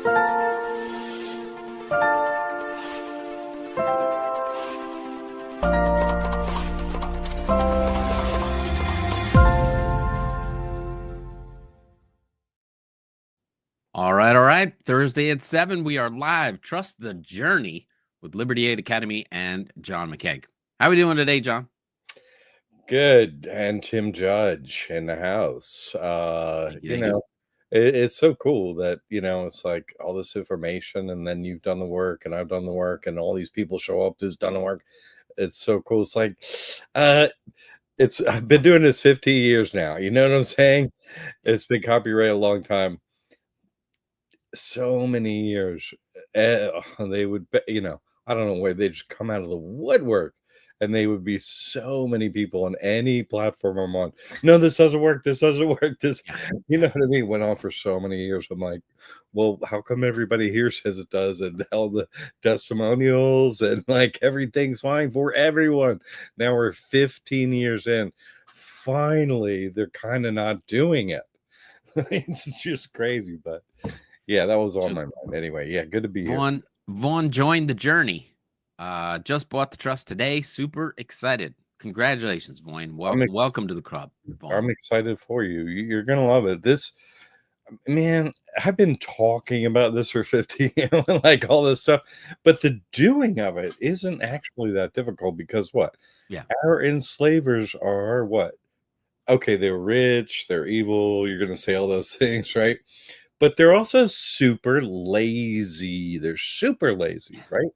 All right. Thursday at 7, we are live. Trust the journey with Liberty Aid Academy and John McCaig. How are we doing today, John? Good. And Tim Judge in the house. Thank you. It's so cool that, it's like all this information and then you've done the work and I've done the work and all these people show up who's done the work. It's so cool. It's like, I've been doing this 50 years now. You know what I'm saying? It's been copyrighted a long time. So many years. They would, I don't know where they just come out of the woodwork. And they would be so many people on any platform I'm on. No, this doesn't work. This doesn't work. This, you know what I mean? Went on for so many years. I'm like, well, how come everybody here says it does? And all the testimonials and like everything's fine for everyone. Now we're 15 years in. Finally, they're kind of not doing it. It's just crazy. But yeah, that was on my mind. Anyway, yeah, good to be here. Vaughn joined the journey. Just bought the trust today. Super excited. Congratulations, Vaughn. Welcome to the club, Vaughn. I'm excited for you. You're going to love it. This, man, I've been talking about this for 50 years, like all this stuff, but the doing of it isn't actually that difficult because what? Yeah. Our enslavers are what? Okay, they're rich, they're evil. You're going to say all those things, right? But they're also super lazy. They're super lazy, right?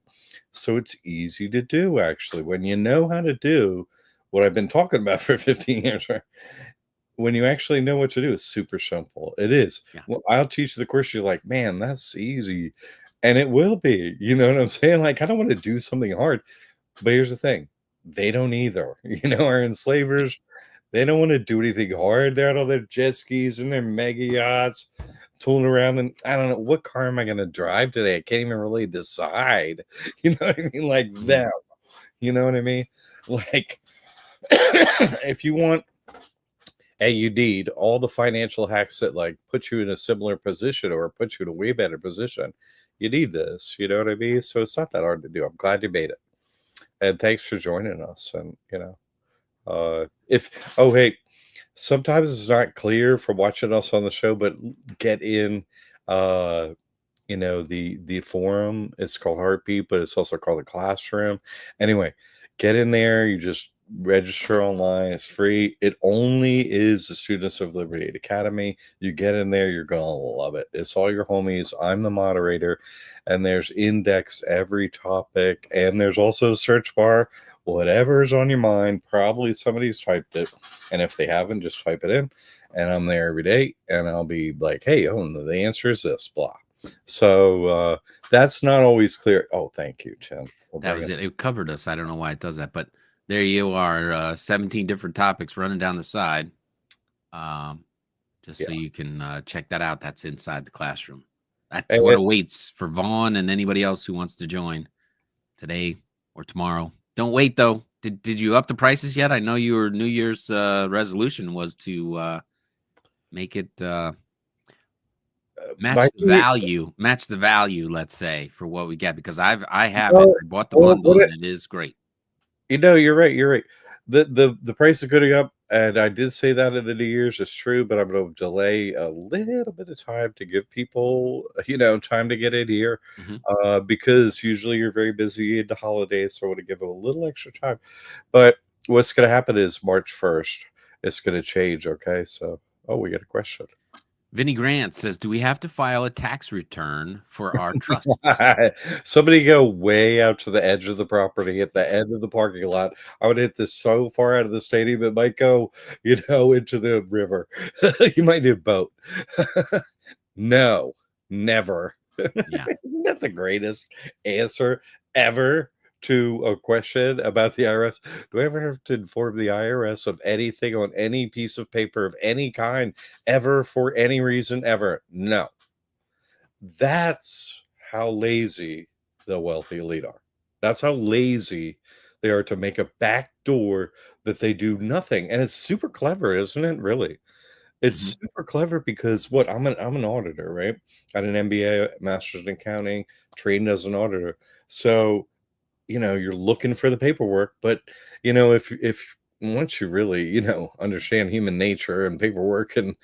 So it's easy to do, actually, when you know how to do what I've been talking about for 15 years. Right? When you actually know what to do, it's super simple. It is. Yeah. Well, I'll teach the course. You're like, man, that's easy. And it will be. You know what I'm saying? Like, I don't want to do something hard. But here's the thing. They don't either. Our enslavers, they don't want to do anything hard. They're out on their jet skis and their mega yachts, tooling around, and I don't know what car am I going to drive today. I can't even really decide. You know what I mean? Like them. You know what I mean? Like if you want, and you need all the financial hacks that like put you in a similar position or put you in a way better position, you need this. You know what I mean? So it's not that hard to do. I'm glad you made it, and thanks for joining us. And hey, sometimes it's not clear from watching us on the show, but get in the forum. It's called Heartbeat, but it's also called the Classroom. Anyway, get in there. You just register online. It's free. It only is the students of Liberty Aid Academy. You get in there, you're gonna love it. It's all your homies. I'm the moderator, and there's indexed every topic, and there's also a search bar. Whatever's on your mind, probably somebody's typed it, and if they haven't, just type it in. And I'm there every day, and I'll be like, hey, the answer is this, blah. So that's not always clear. Oh, thank you, Tim. That was it. It covered us. I don't know why it does that, but there you are. 17 different topics running down the side. So you can check that out. That's inside the classroom. That's what awaits for Vaughn and anybody else who wants to join today or tomorrow. Don't wait though. Did you up the prices yet? I know your New Year's resolution was to make it match the value, let's say, for what we get, because I bought the bundle and it is great. You're right. The price is going up, and I did say that in the New Year's. It's true, but I'm going to delay a little bit of time to give people, time to get in here, because usually you're very busy in the holidays, so I want to give it a little extra time. But what's going to happen is March 1st, it's going to change. Okay, so we got a question. Vinnie Grant says, do we have to file a tax return for our trusts? Somebody go way out to the edge of the property at the end of the parking lot. I would hit this so far out of the stadium, it might go, into the river. You might need a boat. No, never. Yeah. Isn't that the greatest answer ever to a question about the IRS? Do I ever have to inform the IRS of anything on any piece of paper of any kind ever for any reason ever? No. That's how lazy the wealthy elite are. That's how lazy they are to make a back door that they do nothing. And it's super clever, isn't it? Really. It's Mhm. super clever because what I'm an auditor, right? Got an MBA, master's in accounting, trained as an auditor. So, you're looking for the paperwork, but if once you really, understand human nature and paperwork and,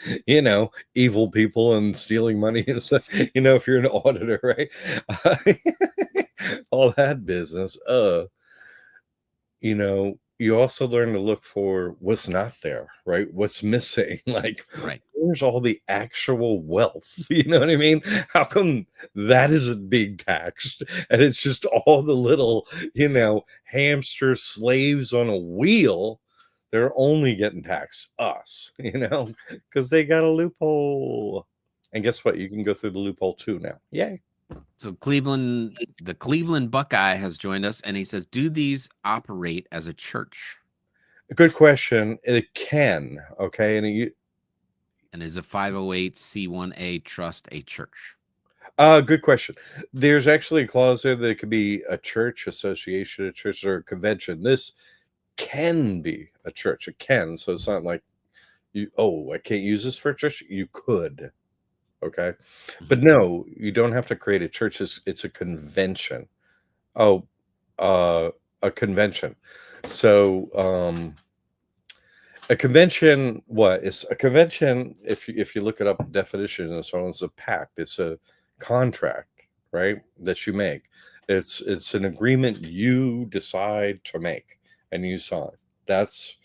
evil people and stealing money and stuff, if you're an auditor, right? All that business. You also learn to look for what's not there, right? What's missing. Like, Right. where's all the actual wealth? You know what I mean? How come that isn't being taxed? And it's just all the little, hamster slaves on a wheel. They're only getting taxed us, because they got a loophole. And guess what? You can go through the loophole too now. Yay. So the Cleveland Buckeye has joined us, and he says, "Do these operate as a church?" Good question. It can, okay, and And is a 508c1a trust a church? good question. There's actually a clause there that it could be a church, association, a church, or a convention. This can be a church. It can. So it's not like I can't use this for a church. You could. Okay. But Mhm. no, you don't have to create a church. It's a convention. Oh, a convention. So, a convention, what is a convention? If you look it up, definition and so on, it's a pact. It's a contract, right? That you make. It's an agreement you decide to make and you sign. That's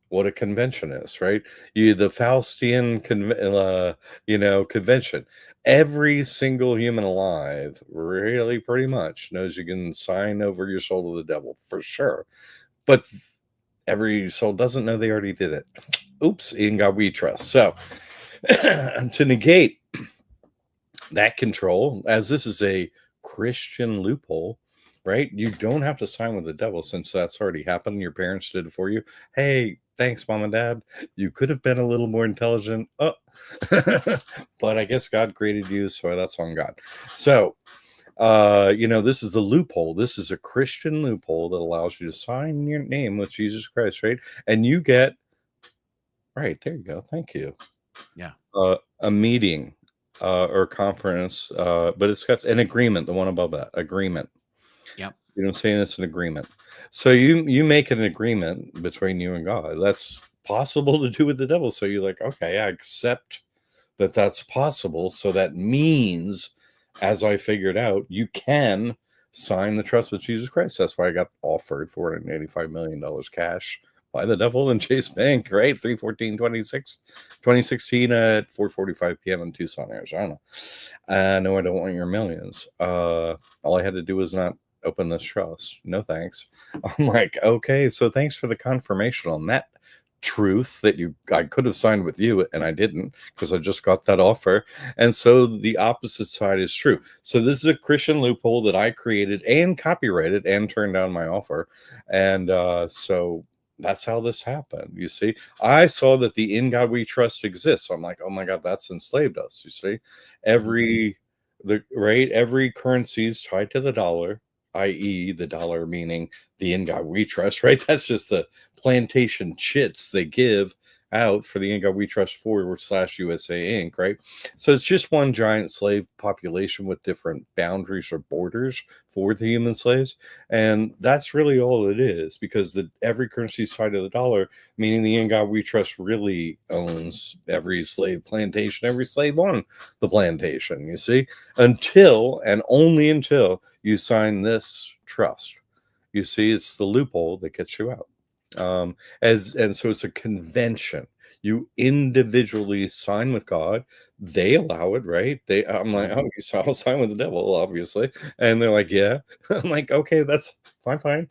what a convention is, right? The Faustian convention. Every single human alive, really, pretty much knows you can sign over your soul to the devil for sure, but every soul doesn't know they already did it. Oops, in God we trust. So to negate that control, as this is a Christian loophole, right? You don't have to sign with the devil since that's already happened. Your parents did it for you. Hey, thanks, mom and dad. You could have been a little more intelligent. Oh, but I guess God created you, so that's on God. So, this is the loophole. This is a Christian loophole that allows you to sign your name with Jesus Christ, right? And you get right there. You go. Thank you. Yeah. A meeting or conference, but it's got an agreement. The one above that agreement. Yep. You know what I'm saying? It's an agreement. So you make an agreement between you and God. That's possible to do with the devil. So you're like, okay, I accept that that's possible. So that means, as I figured out, you can sign the trust with Jesus Christ. That's why I got offered $485 million cash by the devil in Chase Bank, right? 2016 at 4:45 p.m. in Tucson, Arizona. No, I don't want your millions. All I had to do was not open this trust. No thanks. I'm like, okay, so thanks for the confirmation on that truth that I could have signed with you and I didn't because I just got that offer. And so the opposite side is true. So this is a Christian loophole that I created and copyrighted and turned down my offer. And so that's how this happened. You see, I saw that the in God we trust exists. So I'm like, oh my God, that's enslaved us. You see, Mhm. every currency is tied to the dollar, i.e., the dollar meaning the in God we trust, right? That's just the plantation chits they give out for the in God we trust /USA Inc., right? So it's just one giant slave population with different boundaries or borders for the human slaves. And that's really all it is because every currency is tied to the dollar, meaning the in God we trust really owns every slave plantation, every slave on the plantation, you see, until and only until you sign this trust. You see, it's the loophole that gets you out. So it's a convention. You individually sign with God. They allow it, right? I'm like, Mhm. oh, I'll sign with the devil, obviously. And they're like, yeah. I'm like, okay, that's fine.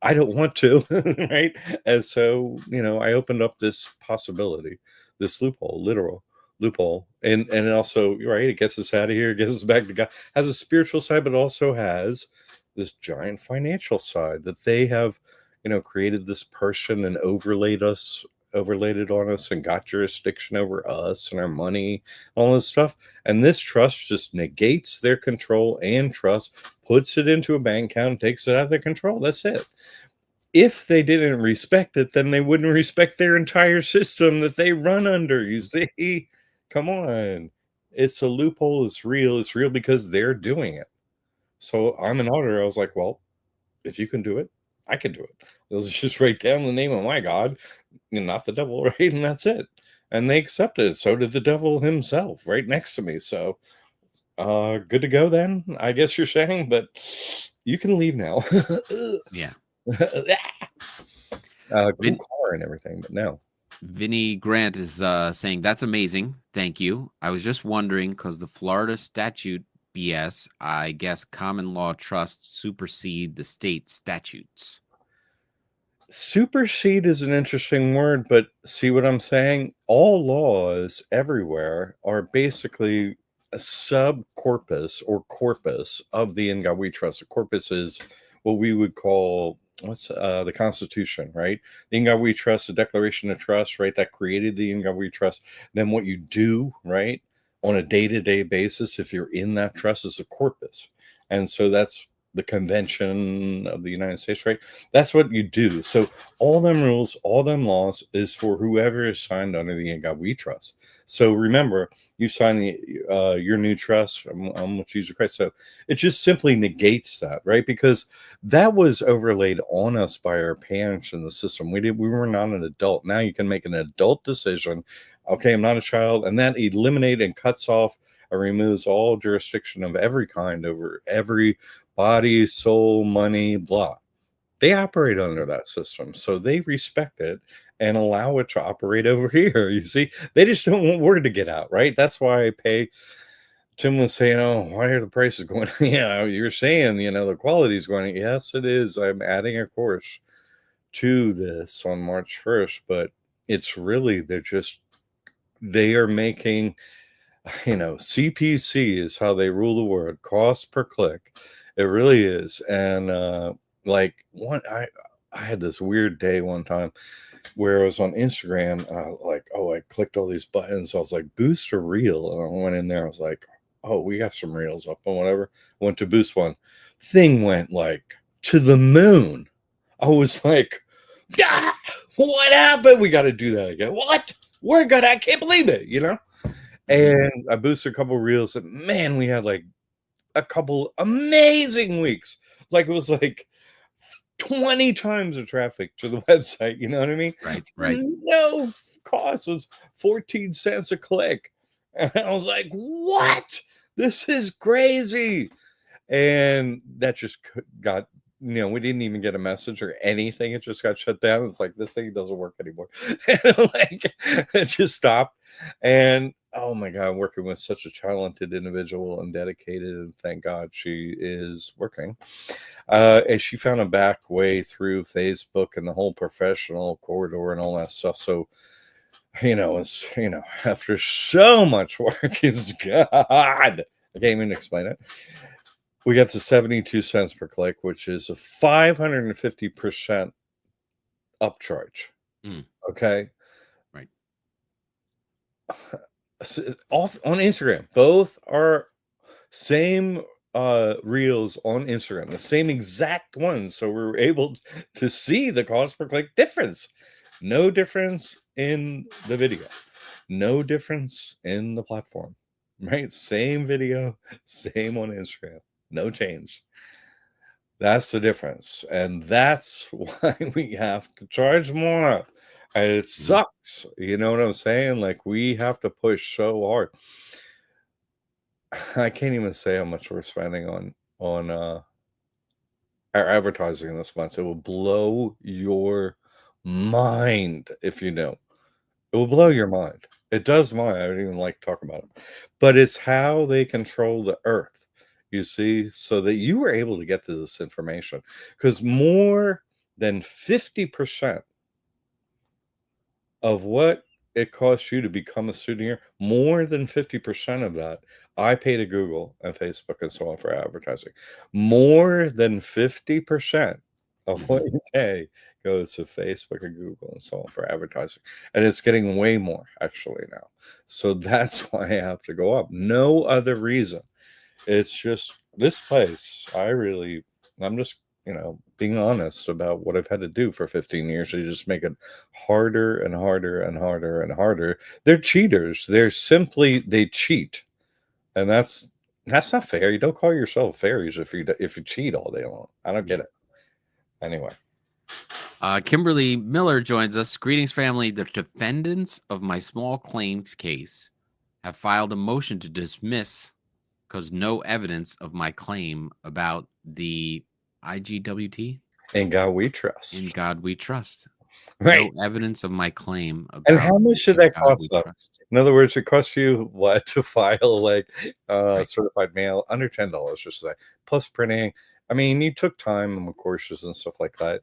I don't want to, right? And so, I opened up this possibility, this loophole, literal loophole, and it also, right, it gets us out of here, gets us back to God. Has a spiritual side, but also has this giant financial side that they have, created this person and overlaid it on us and got jurisdiction over us and our money, all this stuff. And this trust just negates their control and trust, puts it into a bank account, takes it out of their control. That's it. if they didn't respect it, then they wouldn't respect their entire system that they run under. You see? Come on. It's a loophole. It's real. It's real because they're doing it. So I'm an auditor. I was like, well, if you can do it, I can do it. Let's just write down the name of my God, and not the devil, right? And that's it. And they accepted it. So did the devil himself right next to me. So good to go then, I guess you're saying, but you can leave now. Yeah. Cool car and everything, but no. Vinnie Grant is saying that's amazing. Thank you. I was just wondering because the Florida statute BS, I guess common law trusts supersede the state statutes. Supersede is an interesting word, but see what I'm saying? All laws everywhere are basically a subcorpus or corpus of the In God We Trust. A corpus is what we would call the Constitution, right? The In God We Trust, the Declaration of Trust, right? That created the In God We Trust. Then what you do, right, on a day-to-day basis, if you're in that trust, is a corpus. And so that's the Convention of the United States, right? That's what you do. So all them rules, all them laws is for whoever is signed under the In God We Trust. So remember, you sign your new trust. I'm with Jesus Christ. So it just simply negates that, right? Because that was overlaid on us by our parents in the system. We were not an adult. Now you can make an adult decision. Okay, I'm not a child, and that eliminates and cuts off or removes all jurisdiction of every kind over every body, soul, money, blah. They operate under that system. So they respect it and allow it to operate over here. You see, they just don't want word to get out, right? That's why I pay. Tim was saying, oh, why are the prices going? Yeah, you're saying, the quality is going. Yes, it is. I'm adding a course to this on March 1st, but it's really, they are making, CPC is how they rule the world, cost per click. It really is. And I had this weird day one time where I was on Instagram and I clicked all these buttons. So I was like, boost a reel. And I went in there. I was like, oh, we got some reels up and whatever. Went to boost one. Thing went like to the moon. I was like, ah, what happened? We got to do that again. What? We're good. I can't believe it, And I boosted a couple reels, and man, we had like a couple amazing weeks. Like it was like 20 times the traffic to the website. You know what I mean? Right. No cost. It was 14 cents a click. And I was like, what? This is crazy. And that just got, we didn't even get a message or anything. It just got shut down. It's like, this thing doesn't work anymore. And it just stopped. And oh my God, I'm working with such a talented individual and dedicated. And thank God she is working. And she found a back way through Facebook and the whole professional corridor and all that stuff. So, it's, after so much work, is God, I can't even explain it. We got to 72 cents per click, which is a 550% upcharge. Okay. Right. Off on Instagram. Both are same reels on Instagram, the same exact ones. So we're able to see the cost per click difference. No difference in the video. No difference in the platform. Right? Same video, same on Instagram. No change. That's the difference. And that's why we have to charge more. And it sucks. You know what I'm saying? Like we have to push so hard. I can't even say how much we're spending on our advertising this month. It will blow your mind if you know. It will blow your mind. It does mine. I don't even like to talk about it. But it's how they control the earth. You see, so that you were able to get to this information, because more than 50% of what it costs you to become a student here, more than 50% of that I pay to Google and Facebook and so on for advertising. More than 50% of what you pay goes to Facebook and Google and so on for advertising. And it's getting way more actually now. So that's why I have to go up. No other reason. It's just this place. I'm just being honest about what I've had to do for 15 years. They just make it harder and harder and harder and harder. They're cheaters. They cheat. And that's not fair. You don't call yourself fairies if you cheat all day long. I don't get it. Anyway. Kimberly Miller joins us. Greetings, family. The defendants of my small claims case have filed a motion to dismiss because no evidence of my claim about the IGWT. In God we trust. In God we trust. Right. No evidence of my claim about. And how much should that cost them? Trust. In other words, it costs you what to file like certified mail under $10, just say, plus printing. I mean, you took time with courses and stuff like that.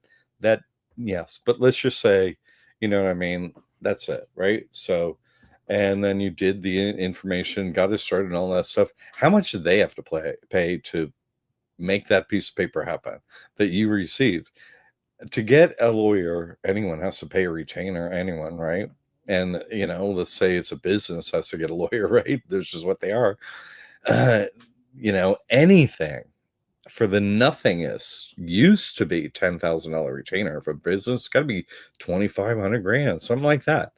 Yes, but let's just say, you know what I mean? That's it, right? So, and then you did the information, got it started and all that stuff. How much did they have to pay to make that piece of paper happen that you received? To get a lawyer, anyone has to pay a retainer, anyone, right? And, let's say it's a business has to get a lawyer, right? This is what they are. Anything for the nothingest used to be $10,000 retainer. For business, it's got to be 2,500 grand, something like that.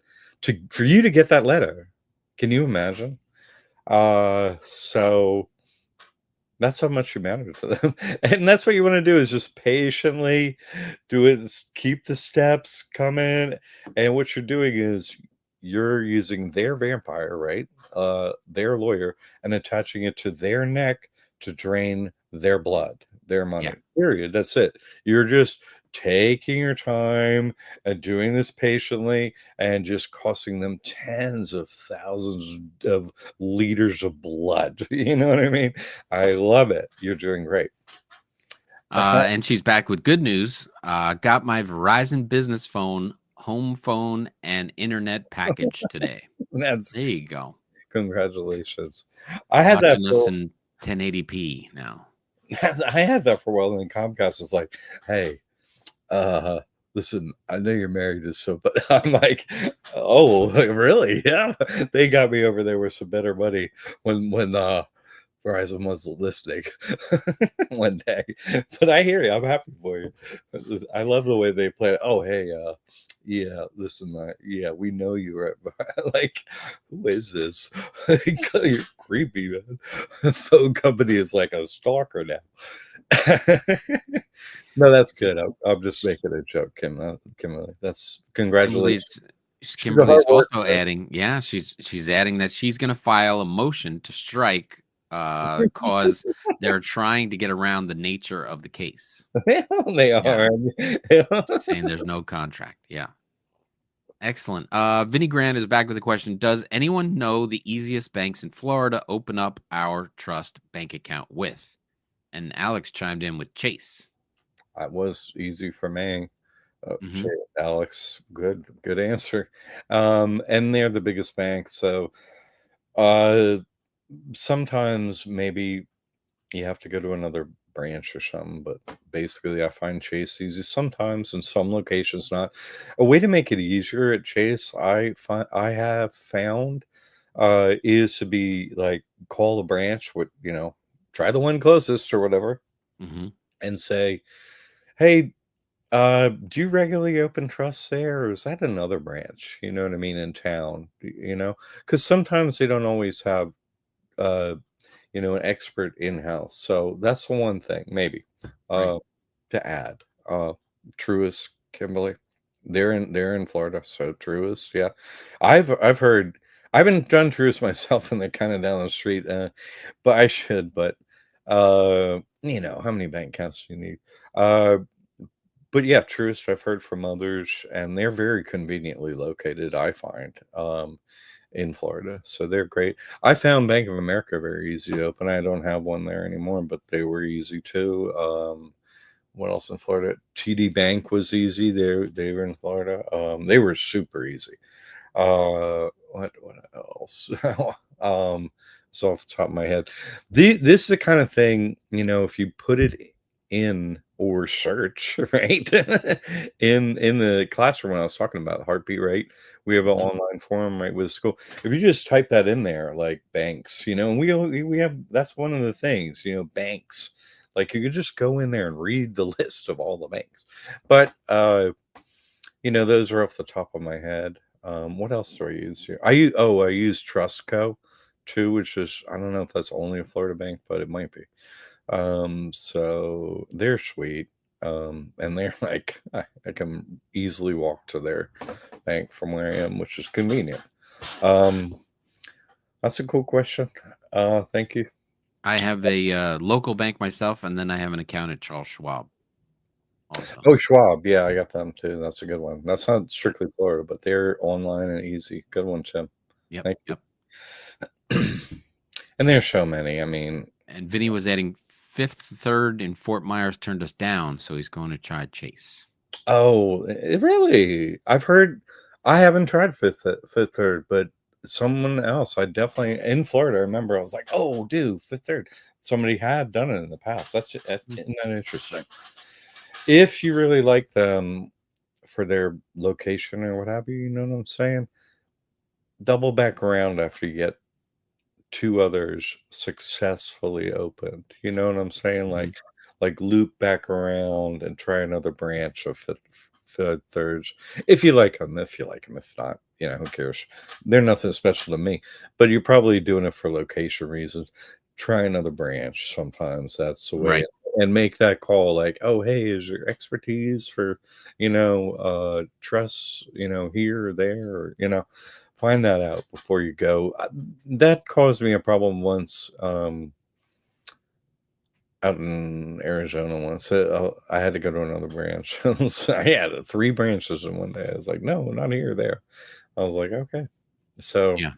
For you to get that letter, can you imagine? So that's how much you matter to them. And that's what you want to do, is just patiently do it. Keep the steps coming. And what you're doing is you're using their vampire, right? Their lawyer, and attaching it to their neck to drain their blood, their money. Period. That's it. You're just taking your time and doing this patiently, and just costing them tens of thousands of liters of blood. You know what I mean? I love it. You're doing great. And she's back with good news. Got my Verizon business phone, home phone, and internet package today. There you go. Congratulations. I had that in 1080p now. I had that for a while, and then Comcast is like, hey, listen, I know you're married to so, but I'm like, oh, really? Yeah. They got me over there with some better money when Verizon was listening one day. But I hear you. I'm happy for you. I love the way they play it. Oh, hey, yeah, listen, we know you, right? Like, who is this? You're creepy, man. Phone company is like a stalker now. No, that's good. I'm just making a joke, Kimberly. That's congratulations. Kimberly's also adding, she's adding that she's going to file a motion to strike because they're trying to get around the nature of the case. They are. Saying there's no contract. Yeah. Excellent. Vinnie Grant is back with a question. Does anyone know the easiest banks in Florida open up our trust bank account with? And Alex chimed in with Chase. That was easy for me. Alex, good answer. And they're the biggest bank. So sometimes maybe you have to go to another branch or something, but basically I find Chase easy. Sometimes in some locations not. A way to make it easier at Chase, I have found is to be like, call a branch with, try the one closest or whatever, and say, hey, do you regularly open trusts there, or is that another branch, you know what I mean, in town? Because sometimes they don't always have an expert in-house. So that's the one thing maybe to add. Truist, Kimberly, they're in Florida. So Truist, yeah. I've heard, I haven't done Truist myself, and they're kind of down the street, but I should. But how many bank accounts do you need? But yeah, Truist, I've heard from others, and they're very conveniently located, I find, in Florida. So they're great. I found Bank of America very easy to open. I don't have one there anymore, but they were easy too. What else in Florida? TD Bank was easy. They were in Florida. They were super easy. What else? So off the top of my head, this is the kind of thing, if you put it in or search, right, in the classroom, when I was talking about heartbeat rate, we have an online forum, right, with school. If you just type that in there, like banks, and we have, that's one of the things, banks, Like you could just go in there and read the list of all the banks. But those are off the top of my head. What else do I use here? I use Trustco too, which is, I don't know if that's only a Florida bank, but it might be. So they're sweet. And they're like, I can easily walk to their bank from where I am, which is convenient. That's a cool question. Thank you. I have a local bank myself, and then I have an account at Charles Schwab also. Oh, Schwab. Yeah, I got them too. That's a good one. That's not strictly Florida, but they're online and easy. Good one, Tim. Yep. Thank you. Yep. And there's so many. I mean, and Vinny was adding Fifth Third in Fort Myers, turned us down, so he's going to try Chase. Oh, really? I've heard. I haven't tried Fifth Third, but someone else, I definitely in Florida. I remember I was like, "Oh, dude, Fifth Third." Somebody had done it in the past. Isn't that interesting? If you really like them for their location or what have you, you know what I'm saying? Double back around after you get two others successfully opened. You know what I'm saying? Like loop back around and try another branch of Fifth Thirds. If you like them. If not, who cares? They're nothing special to me. But you're probably doing it for location reasons. Try another branch. Sometimes that's the way. Right. And make that call like, oh, hey, is your expertise for, trusts, here or there, or, find that out before you go. That caused me a problem once out in Arizona once. I had to go to another branch. I had 3 branches in one day. I was like, no, not here, there. I was like, okay. So, yeah.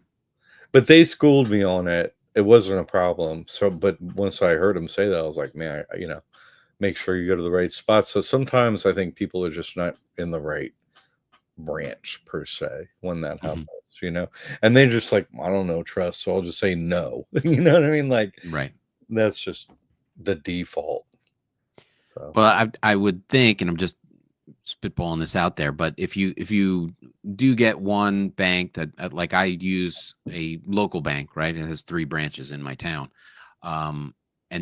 But they schooled me on it. It wasn't a problem. So, but once I heard him say that, I was like, man, make sure you go to the right spot. So sometimes I think people are just not in the right branch per se when that happens, and they just like, I don't know, trust, so I'll just say no. You know what I mean? Like, right. That's just the default. So. Well, I would think, and I'm just spitballing this out there, but if you do get one bank that like I use a local bank, right? It has 3 branches in my town. And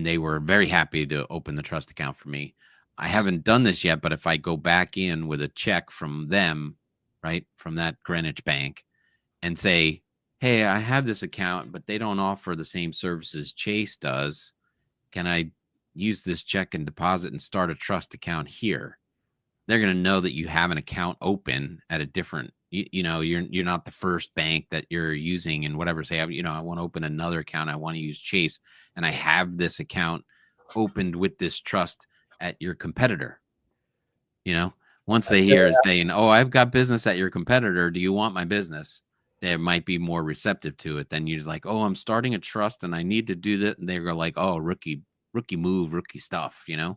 they were very happy to open the trust account for me. I haven't done this yet, but if I go back in with a check from them, right, from that Greenwich bank, and say, hey, I have this account, but they don't offer the same services Chase does. Can I use this check and deposit and start a trust account here? They're going to know that you have an account open at a different, you're not the first bank that you're using and whatever. Say, I want to open another account. I want to use Chase, and I have this account opened with this trust at your competitor. Once they hear saying, oh, I've got business at your competitor. Do you want my business? They might be more receptive to it than you're like, oh, I'm starting a trust and I need to do that. And they're like, oh, rookie move, rookie stuff, So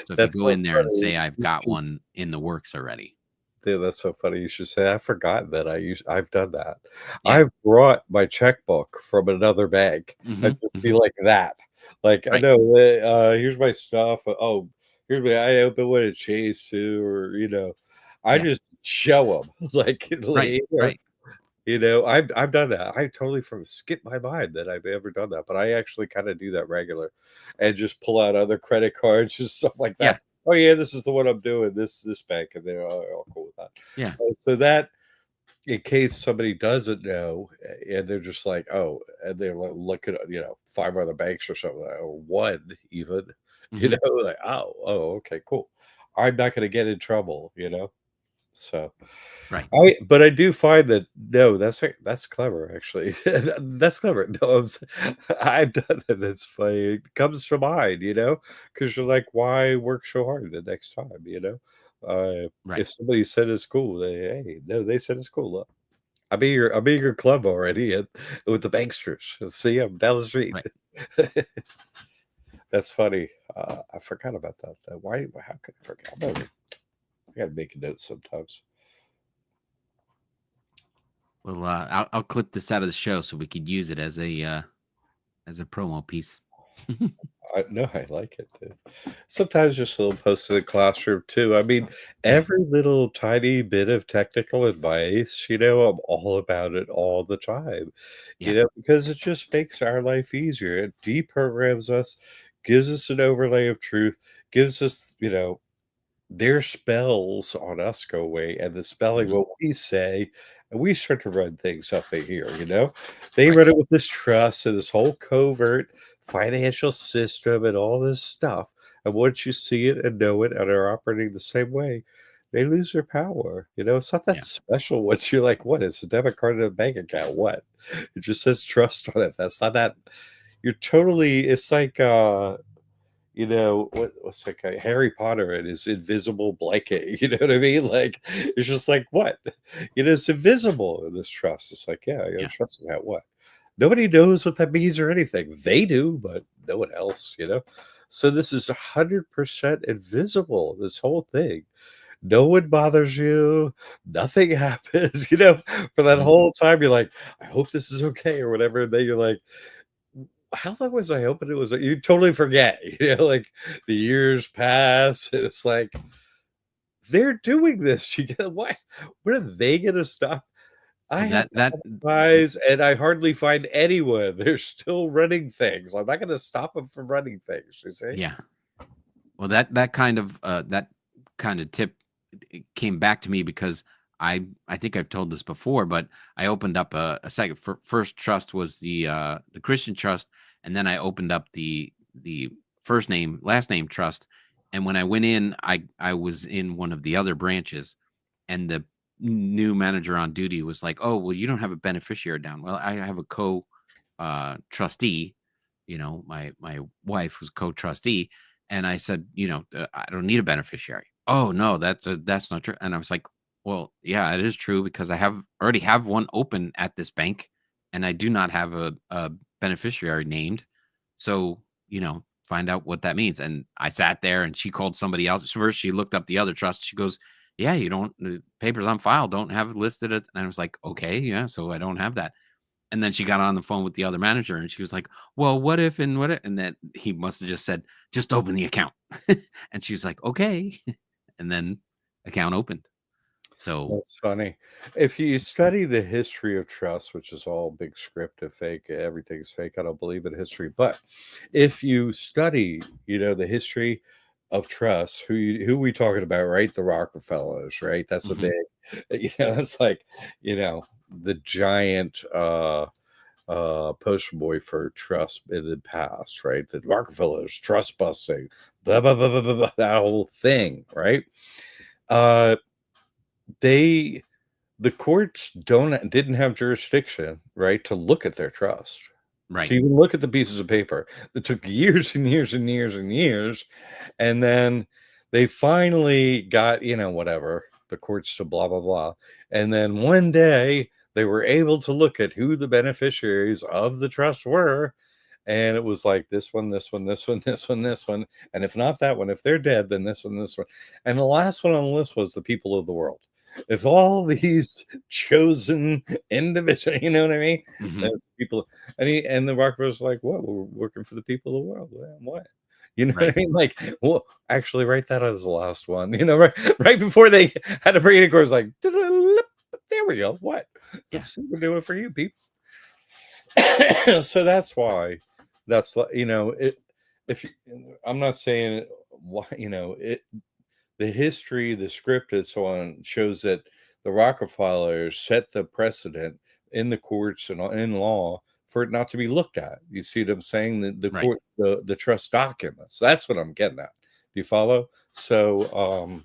if That's you go in there funny. and say, I've got one in the works already. Dude, that's so funny. You should say, I forgot that I've done that. Yeah. I've brought my checkbook from another bank and just be like that. Like, Right. I know, here's my stuff. Oh, here's my, I open one at Chase too, or, I just show them like, Right. I've done that. I totally skipped my mind that I've ever done that, but I actually kind of do that regular and just pull out other credit cards and stuff like that. Yeah. Oh yeah, this is the one I'm doing. This bank, and they're all cool with that. Yeah. So that, in case somebody doesn't know, and they're just like, oh, and they're looking at 5 other banks or something, or one even, like, oh, okay, cool. I'm not going to get in trouble, So, Right. but I do find that no, that's clever actually. That's clever. No, I've done that. That's funny. It comes to mind, because you're like, why work so hard the next time, Right. If somebody said it's cool, they said it's cool. Look, I'm in your club already, and with the banksters. See, I'm down the street. Right. That's funny. I forgot about that. Why? How could I forget? I gotta make a note sometimes. Well, I'll clip this out of the show so we could use it as a promo piece. I like it too. Sometimes just a little post in the classroom too. I mean, every little tiny bit of technical advice, I'm all about it all the time, because it just makes our life easier. It deprograms us, gives us an overlay of truth, gives us, their spells on us go away, and the spelling Mhm. what we say, and we start to run things up in here. They Right. run it with this trust and this whole covert financial system and all this stuff. And once you see it and know it and are operating the same way, they lose their power. It's not that Yeah. special. Once you're like, what? It's a debit card and a bank account. What? It just says trust on it. That's not that. You're totally. It's like what's that guy? Harry Potter and his invisible blanket. You know what I mean? Like it's just like what? It's invisible in this trust. It's like, yeah, I gotta Yeah. trust in that. What? Nobody knows what that means or anything. They do, but no one else. So this is 100% invisible, this whole thing. No one bothers you, nothing happens, for that Mhm. whole time. You're like, I hope this is okay, or whatever. And then you're like, how long was I hoping it was? You totally forget, like the years pass. And it's like they're doing this. You get why? When are they gonna stop? I Well, have that eyes, and I hardly find anyone. They're still running things. I'm not gonna stop them from running things. You see? yeah. Well, that kind of tip it came back to me because I think I've told this before, but I opened up a second first trust was the Christian trust, and then I opened up the first name last name trust. And when I went in, I was in one of the other branches, and the new manager on duty was like, "Oh, well, you don't have a beneficiary down." Well, I have a co trustee. My wife was co-trustee, and I said, I don't need a beneficiary. Oh no, that's not true. And I was like, well, yeah, it is true because I already have one open at this bank, and I do not have a beneficiary named. So, find out what that means. And I sat there, and she called somebody else. First, she looked up the other trust. She goes, yeah, you don't, the papers on file don't have it listed. And I was like, okay, yeah, so I don't have that. And then she got on the phone with the other manager, and she was like, well, what if and what if, and then he must have just said, just open the account. And she was like, okay. And then account opened. So That's funny. If you study the history of trust, which is all big script of fake, everything's fake. I don't believe in history. But if you study, the history of trust, who we talking about, right? The Rockefellers, right? That's a mhm, big, that's like, the giant poster boy for trust in the past, right? The Rockefellers, trust busting, blah blah blah blah blah, blah, that whole thing, right? Uh they the courts didn't have jurisdiction, right, to look at their trust, to right, even look at the pieces of paper. That took years and years and years and years, and then they finally got, whatever, the courts to blah blah blah. And then one day they were able to look at who the beneficiaries of the trust were, and it was like this one, this one, this one, this one, this one, and if not that one, if they're dead, then this one, this one. And the last one on the list was the people of the world. If all these chosen individuals, you know what I mean? mhm, That's people. And the Rockefellers like, what? We're working for the people of the world. Well, what? You know what right, I mean? Like, well, actually, write that as the last one. Right before they had to bring it, of course, like, there we go. What? yeah, Let's see, we're doing it for you, people. So that's why. It. If I'm not saying why, it, the history, the script, and so on shows that the Rockefellers set the precedent in the courts and in law for it not to be looked at. You see what I'm saying? The right, court, the trust documents. That's what I'm getting at. Do you follow? So,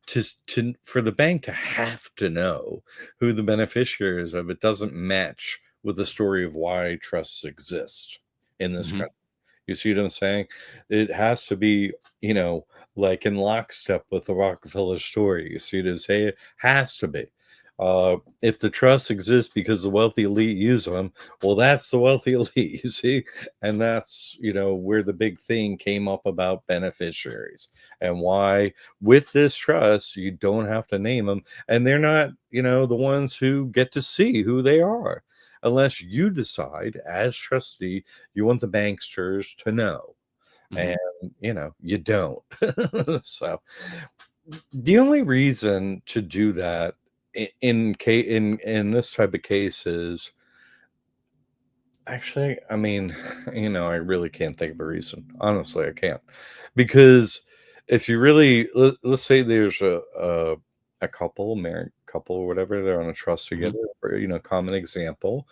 to for the bank to have to know who the beneficiary is of it doesn't match with the story of why trusts exist in this mhm, country. You see what I'm saying? It has to be, like in lockstep with the Rockefeller story. You see what I'm saying? It has to be. If the trusts exist because the wealthy elite use them, well, that's the wealthy elite, you see? And that's, where the big thing came up about beneficiaries and why with this trust, you don't have to name them. And they're not, the ones who get to see who they are unless you decide as trustee you want the banksters to know, and mhm, you don't. So the only reason to do that in this type of case is Actually, I mean, I really can't think of a reason. Honestly, I can't. Because if you really let's say there's a couple, married couple or whatever, they're on a trust Mhm. together, or common example.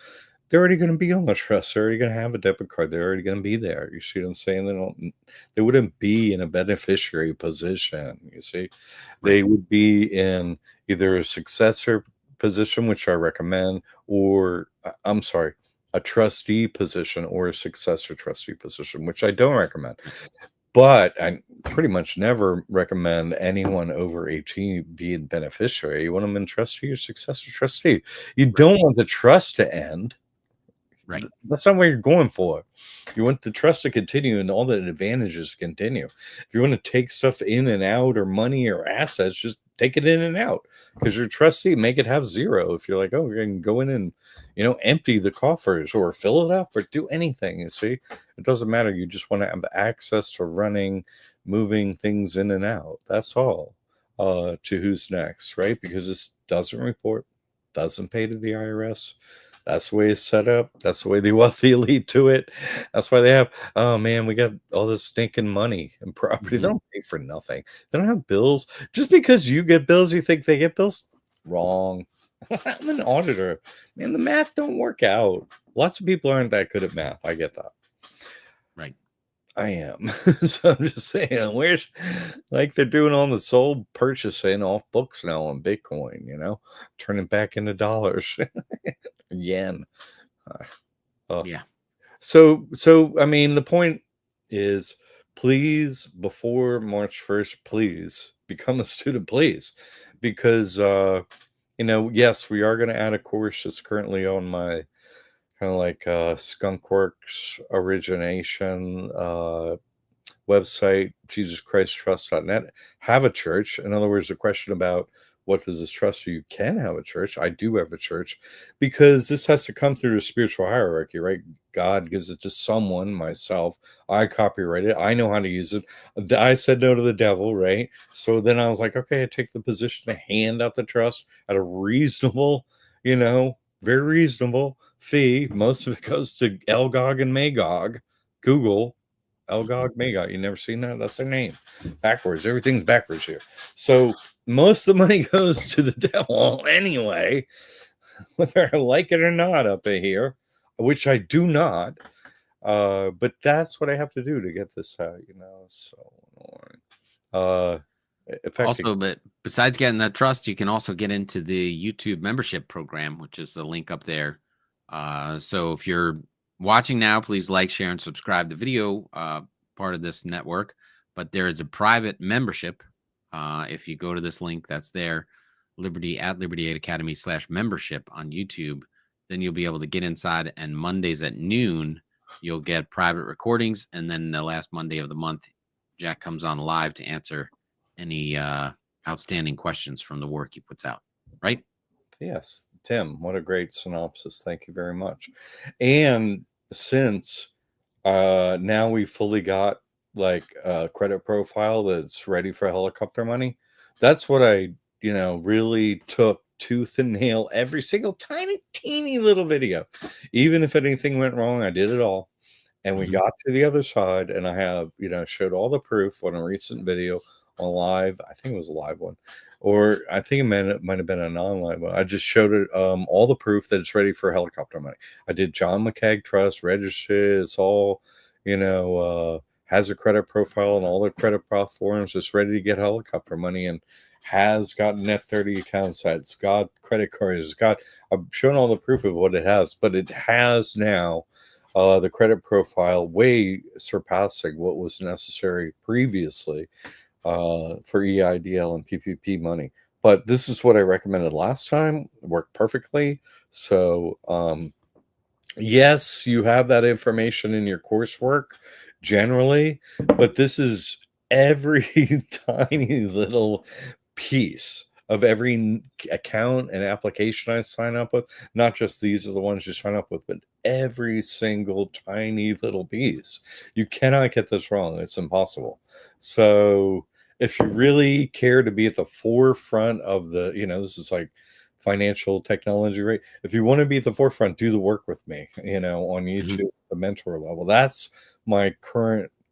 They're already going to be on the trust. They're already going to have a debit card. They're already going to be there. You see what I'm saying? They wouldn't be in a beneficiary position. You see, Right. they would be in either a successor position, which I recommend, or I'm sorry, a trustee position or a successor trustee position, which I don't recommend. Right. But I pretty much never recommend anyone over 18 be a beneficiary. You want them in trustee or successor trustee. You Right. don't want the trust to end. Right. That's not what you're going for. You want the trust to continue and all the advantages to continue. If you want to take stuff in and out or money or assets, just take it in and out. Because your trustee, make it have zero. If you're like, oh, you can go in and, empty the coffers or fill it up or do anything. You see, it doesn't matter. You just want to have access to running, moving things in and out. That's all. To who's next, right? Because this doesn't report, doesn't pay to the IRS. That's the way it's set up. That's the way the wealthy elite do it. That's why they have, oh man, we got all this stinking money and property. They Mhm. don't pay for nothing. They don't have bills. Just because you get bills, you think they get bills? Wrong. I'm an auditor. Man, the math don't work out. Lots of people aren't that good at math. I get that. Right. I am. So I'm just saying, where's like they're doing all the sold purchasing off books now on Bitcoin, turning back into dollars, yen. Uh, Yeah. so I mean, the point is, please, before March 1st, please become a student, please, because yes, we are going to add a course that's currently on my kind of like Skunkworks origination website, jesuschristtrust.net. Have a church. In other words, the question about what does this trust? You can have a church. I do have a church, because this has to come through the spiritual hierarchy, right? God gives it to someone, myself. I copyright it. I know how to use it. I said no to the devil, right? So then I was like, okay, I take the position to hand out the trust at a reasonable, very reasonable fee. Most of it goes to Elgog and Magog. Google Mhm. Elgog Magog. You never seen that? That's their name. Backwards. Everything's backwards here. So most of the money goes to the devil anyway, whether I like it or not up in here, which I do not. But that's what I have to do to get this out, So uh effective. Also, but besides getting that trust, you can also get into the YouTube membership program, which is the link up there. So if you're watching now, please like, share, and subscribe the video part of this network. But there is a private membership. If you go to this link that's there, Liberty 8 Academy/membership on YouTube, then you'll be able to get inside. And Mondays at noon, you'll get private recordings. And then the last Monday of the month, Jack comes on live to answer any outstanding questions from the work he puts out, right? Yes, Tim, what a great synopsis. Thank you very much. And since now we fully got like a credit profile that's ready for helicopter money, that's what I, really took tooth and nail every single tiny, teeny little video. Even if anything went wrong, I did it all. And we Mhm. got to the other side, and I have, showed all the proof on a recent video on live. I think it was a live one, or I think it might have been a non-live one. I just showed it all the proof that it's ready for helicopter money. I did John McCaig Trust, registered. It's all, has a credit profile and all the credit profile forms. It's ready to get helicopter money and has got net 30 accounts. It's got credit cards. It's got. I've shown all the proof of what it has, but it has now the credit profile way surpassing what was necessary previously for EIDL and PPP money. But this is what I recommended last time. It worked perfectly. So, yes, you have that information in your coursework generally, but this is every tiny little piece of every account and application I sign up with. Not just these are the ones you sign up with, but every single tiny little piece. You cannot get this wrong. It's impossible. So if you really care to be at the forefront of this is like financial technology, right? If you want to be at the forefront, do the work with me, on YouTube, the mentor level. That's my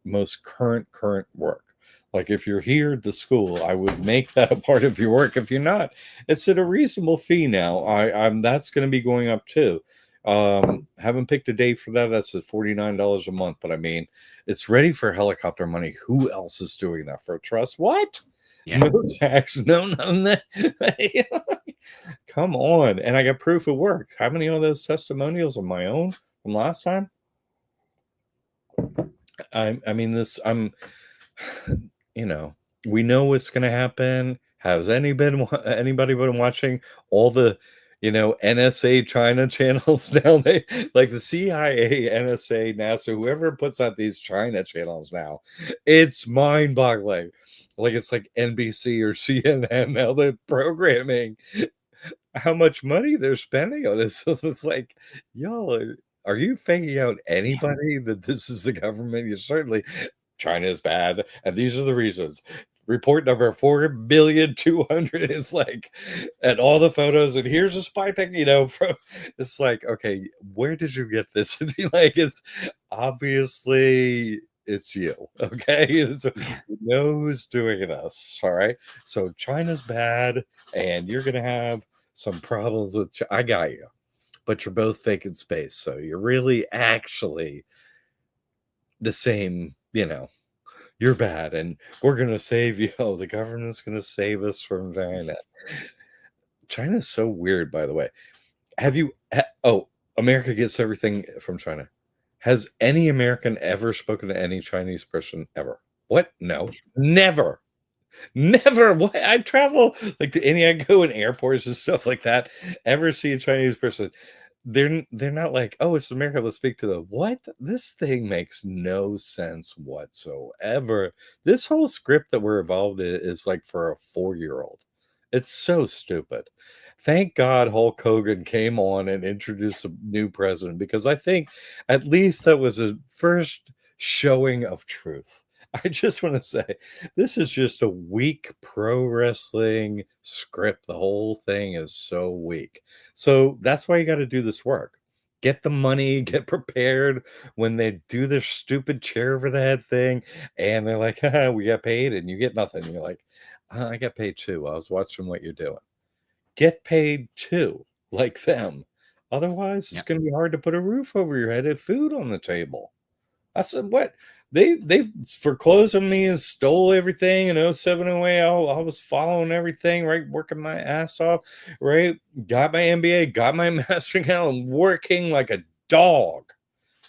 most current work. Like if you're here at the school, I would make that a part of your work. If you're not, it's at a reasonable fee now. I'm that's going to be going up too. Haven't picked a date for that. That's at $49 a month. But I mean, it's ready for helicopter money. Who else is doing that for a trust? What? Yeah. No tax, no none. Come on. And I got proof of work. How many of those testimonials of my own from last time? I mean, we know what's going to happen. Has anybody been watching all the, NSA China channels now? They like the CIA, NSA, NASA, whoever puts out these China channels now. It's mind-boggling. Like it's like NBC or CNN now. They're programming how much money they're spending on this. So it's like, y'all, are you faking out anybody that this is the government? You certainly, China is bad, and these are the reasons. Report number 4,200,000 is like, and all the photos, and here's a spy thing, from it's like, okay, where did you get this? Like, it's obviously it's you, okay? So you know who's doing this, all right? So China's bad, and you're gonna have some problems with I got you, but you're both faking space, so you're really actually the same, you're bad, and we're gonna save you. Oh, the government's gonna save us from China. China's so weird, by the way. America gets everything from China. Has any American ever spoken to any Chinese person ever? What? No, never. Never. What? I travel like to India, I go in airports and stuff like that. Ever see a Chinese person? They're not like, oh, it's America, let's speak to them. What? This thing makes no sense whatsoever. This whole script that we're involved in is like for a 4-year-old. It's so stupid. Thank God Hulk Hogan came on and introduced a new president, because I think at least that was a first showing of truth. I just want to say this is just a weak pro wrestling script. The whole thing is so weak. So that's why you got to do this work. Get the money, get prepared when they do this stupid chair over the head thing. And they're like, we got paid, and you get nothing. You're like, I got paid too. I was watching what you're doing. Get paid too, like them. Otherwise, it's going to be hard to put a roof over your head and food on the table. I said, what? They foreclosed on me and stole everything in 07, 08. I was following everything, right? Working my ass off, right? Got my MBA, got my master's now, and working like a dog,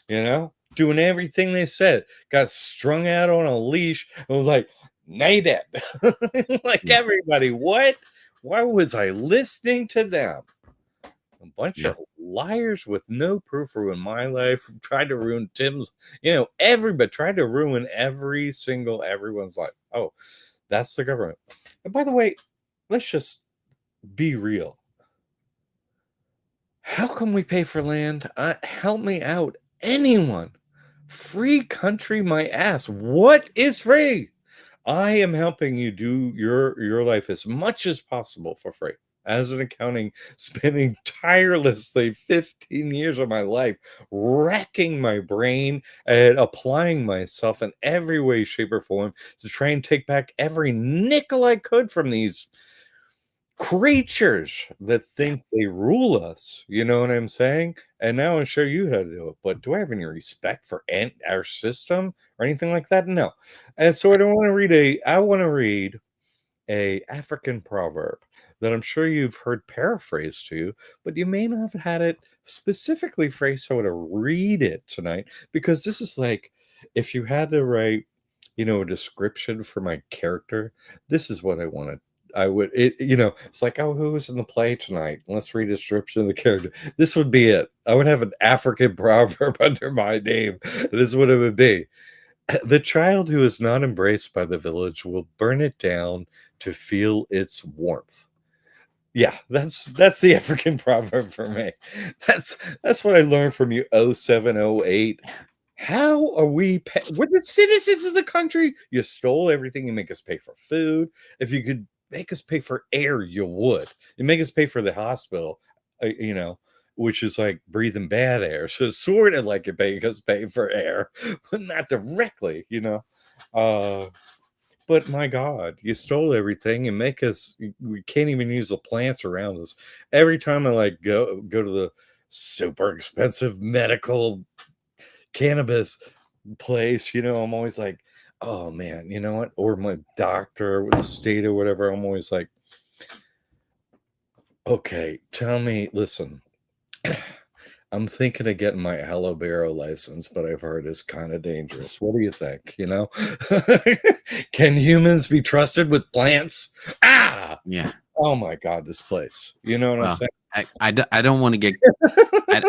doing everything they said. Got strung out on a leash. I was like, nay that. Like everybody, what? Why was I listening to them? A bunch of liars with no proof ruin my life. Tried to ruin Tim's, everybody tried to ruin everyone's life. Oh, that's the government. And by the way, let's just be real. How can we pay for land? Help me out. Anyone. Free country, my ass. What is free? I am helping you do your life as much as possible for free. As an accounting, spending tirelessly 15 years of my life racking my brain and applying myself in every way, shape, or form to try and take back every nickel I could from these creatures that think they rule us. You know what I'm saying? And now I'll show you how to do it. But do I have any respect for our system or anything like that? No. And so I want to read a African proverb that I'm sure you've heard paraphrased to you, but you may not have had it specifically phrased. So I want to read it tonight, because this is like, if you had to write, a description for my character, this is what I wanted. It's like, oh, who was in the play tonight? Let's read a description of the character. This would be it. I would have an African proverb under my name. This is what it would be. The child who is not embraced by the village will burn it down to feel its warmth. Yeah, that's the African proverb for me. That's what I learned from you 07, 08. How are we we're the citizens of the country. You stole everything. You make us pay for food. If you could make us pay for air, you would. You make us pay for the hospital, you know, which is like breathing bad air. So it's sort of like you're paying us pay for air, but not directly, you know. But my God, you stole everything and make us. We can't even use the plants around us. Every time I like go to the super expensive medical cannabis place, you know, I'm always like, oh man, you know what? Or my doctor with the state or whatever, I'm always like, okay, tell me, listen, I'm thinking of getting my aloe vera license, but I've heard it's kind of dangerous. What do you think? You know, can humans be trusted with plants? Ah, Yeah. oh my God, this place. You know what I'm Well, saying? I don't want to get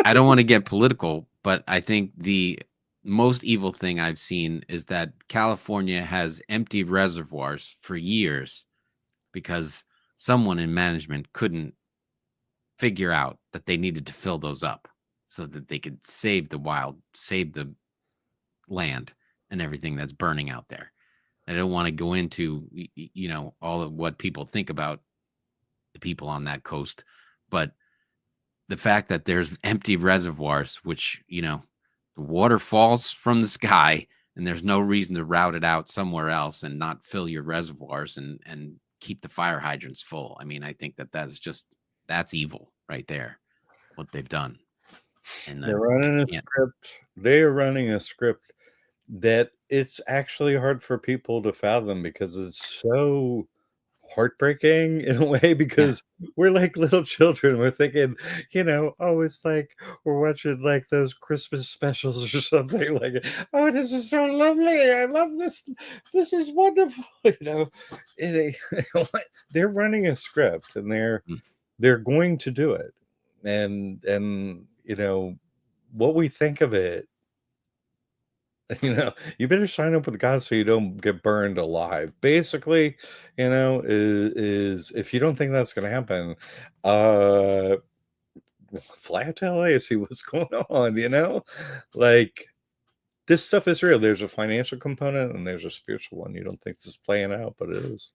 I don't want to get political, but I think the most evil thing I've seen is that California has empty reservoirs for years because someone in management couldn't figure out that they needed to fill those up so that they could save the wild, save the land and everything that's burning out there. I don't want to go into you know all of what people think about the people on that coast, but the fact that there's empty reservoirs, which, you know, the water falls from the sky and there's no reason to route it out somewhere else and not fill your reservoirs and keep the fire hydrants full. I mean, I think that that's evil right there, what they've done. And They're running a yeah, script. They are running a script that it's actually hard for people to fathom because it's so heartbreaking in a way yeah, because we're like little children. We're thinking, you know, oh, it's like we're watching like those Christmas specials or something like, oh, this is so lovely. I love this. This is wonderful. You know, and they're running a script and mm, they're going to do it. And you know, what we think of it, you know, you better sign up with God so you don't get burned alive. Basically, you know, is if you don't think that's going to happen, uh, fly out to LA and see what's going on. You know, like this stuff is real. There's a financial component and there's a spiritual one. You don't think this is playing out, but it is.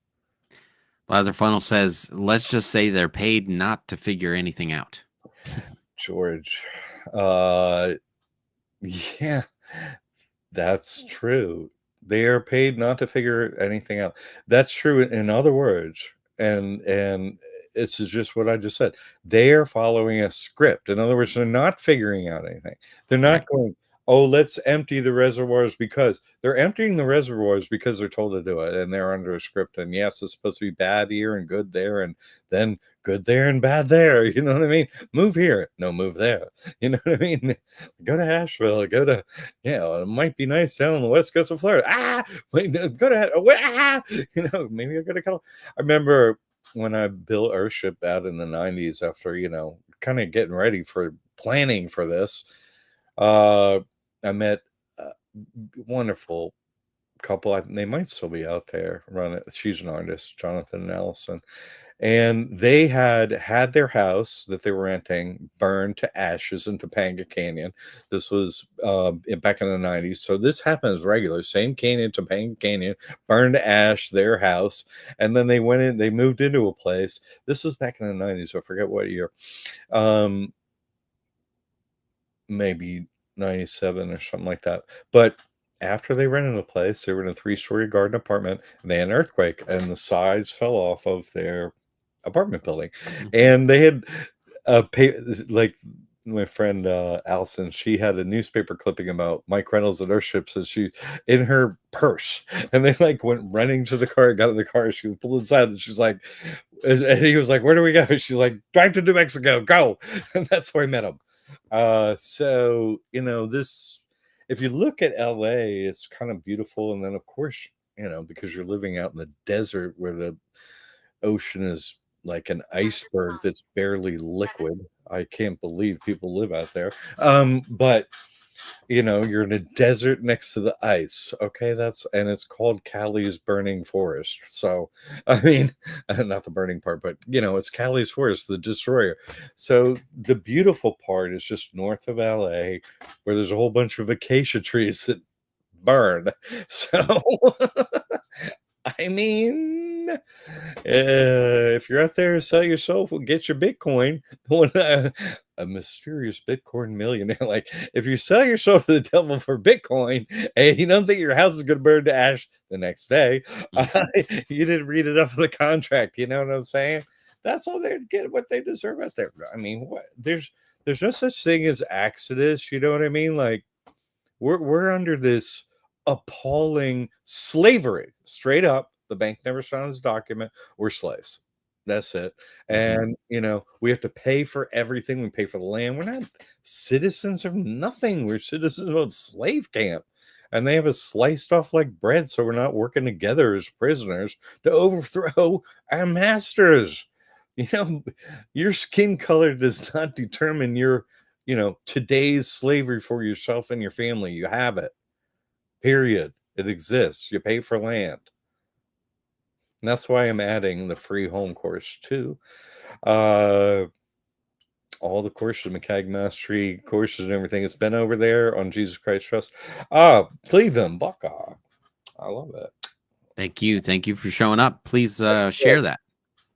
Leather Funnel says, let's just say they're paid not to figure anything out. George, uh, yeah, that's true. They are paid not to figure anything out. That's true in other words, and it's just what I just said. They are following a script. In other words, they're not figuring out anything. They're Right. not going, "Oh, let's empty the reservoirs," because they're emptying the reservoirs because they're told to do it, and they're under a script. And yes, it's supposed to be bad here and good there, and then good there and bad there. You know what I mean? Move here, no, move there. You know what I mean? Go to Asheville. Go to, it might be nice down on the west coast of Florida. Wait, no, go to, you know, maybe I gotta call. I remember when I built Earthship out in the 90s after, you know, kind of getting ready for planning for this. I met a wonderful couple. They might still be out there running. She's an artist, Jonathan and Allison, and they had their house that they were renting burned to ashes in Topanga Canyon. This was back in the 90s, so this happens regular. Same canyon, Topanga Canyon, burned to ash, their house, and then they went in. They moved into a place. This was back in the 90s. So I forget what year. Um, Maybe 97 or something like that. But after they rented a place, they were in a 3-story garden apartment, and they had an earthquake, and the sides fell off of their apartment building. Mm. And they had like my friend Allison, she had a newspaper clipping about Mike Reynolds and Earthships, and she in her purse, and they like went running to the car, got in the car, she was pulled inside, and she's like, and he was like, "Where do we go?" She's like, "Drive to New Mexico, go." And that's where I met him. So you know, this, if you look at LA, it's kind of beautiful, and then of course, you know, because you're living out in the desert where the ocean is like an iceberg that's barely liquid. I can't believe people live out there. But you know, you're in a desert next to the ice. Okay, and it's called Cali's Burning Forest. So, I mean, not the burning part, but you know, it's Cali's Forest, the destroyer. So the beautiful part is just north of LA, where there's a whole bunch of acacia trees that burn. So I mean, if you're out there to sell yourself, well, get your Bitcoin. When a mysterious Bitcoin millionaire, like if you sell yourself to the devil for Bitcoin, and you don't think your house is going to burn to ash the next day, you didn't read enough of the contract. You know what I'm saying? That's all they get what they deserve out there. I mean, what there's no such thing as exodus. You know what I mean? Like we're under this appalling slavery, straight up. The bank never signed this document. We're slaves. That's it. And we have to pay for everything. We pay for the land. We're not citizens of nothing. We're citizens of slave camp. And they have us sliced off like bread, so we're not working together as prisoners to overthrow our masters. Your skin color does not determine your today's slavery for yourself and your family. You have it. Period. It exists. You pay for land. And that's why I'm adding the free home course too. All the courses, McCaig Mastery courses and everything. It's been over there on Jesus Christ Trust. Cleveland Buckeye. I love it. Thank you. Thank you for showing up. Please share that.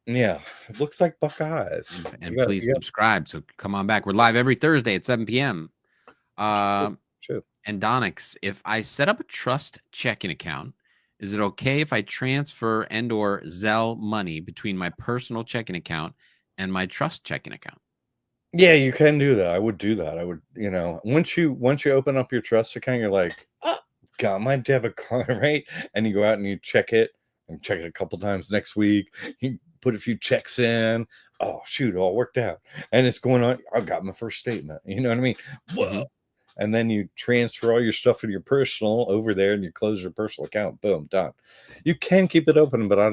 Yeah, it looks like Buckeyes. And please subscribe. So come on back. We're live every Thursday at 7 p.m. True. And Donix, if I set up a trust checking account, is it okay if I transfer and or Zelle money between my personal checking account and my trust checking account? Yeah, you can do that. I would do that. I would, once you open up your trust account, you're like, got my debit card, right? And you go out and you check it and check it a couple times next week. You put a few checks in. Oh, shoot, all worked out. And it's going on. I got my first statement. You know what I mean? Whoa. Mm-hmm. And then you transfer all your stuff in your personal over there and you close your personal account. Boom, done. You can keep it open, but I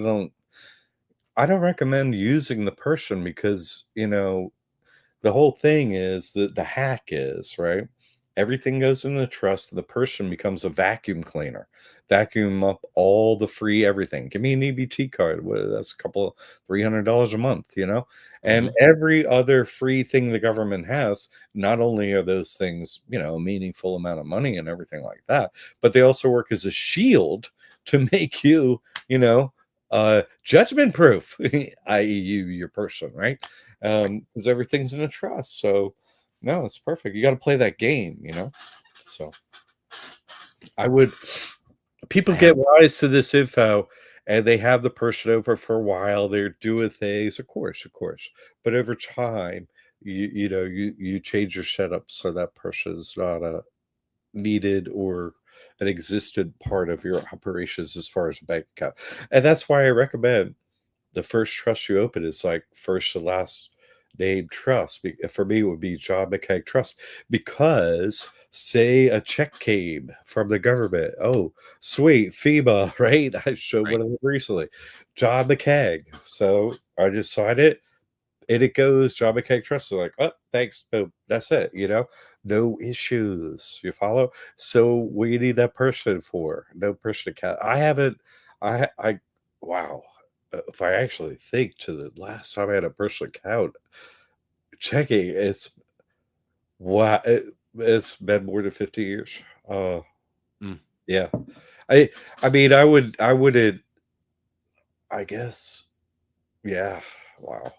don't recommend using the person because, the whole thing is that the hack is, right? Everything goes in the trust. The person becomes a vacuum cleaner, vacuum up all the free everything. Give me an EBT card. That's a couple $300 a month, and every other free thing the government has. Not only are those things, a meaningful amount of money and everything like that, but they also work as a shield to make you, judgment proof, i.e. your person, right? Because everything's in a trust. So no, it's perfect. You got to play that game, So people get wise to this info and they have the person over for a while. They're doing things, of course. But over time, you change your setup so that person is not a needed or an existent part of your operations as far as a bank account. And that's why I recommend the first trust you open is like first to last name trust. For me, it would be John McCaig Trust, because say a check came from the government. Oh, sweet, FEMA, right? I showed one of them recently. John McCaig. So I just signed it. And it goes John McCaig Trust. They're like, oh, thanks. Boom. That's it. No issues. You follow? So what do you need that person for? No person account. Wow. If I actually think to the last time I had a personal account checking, it's been more than 50 years. Yeah. I mean, I wouldn't, I guess. Yeah. Wow.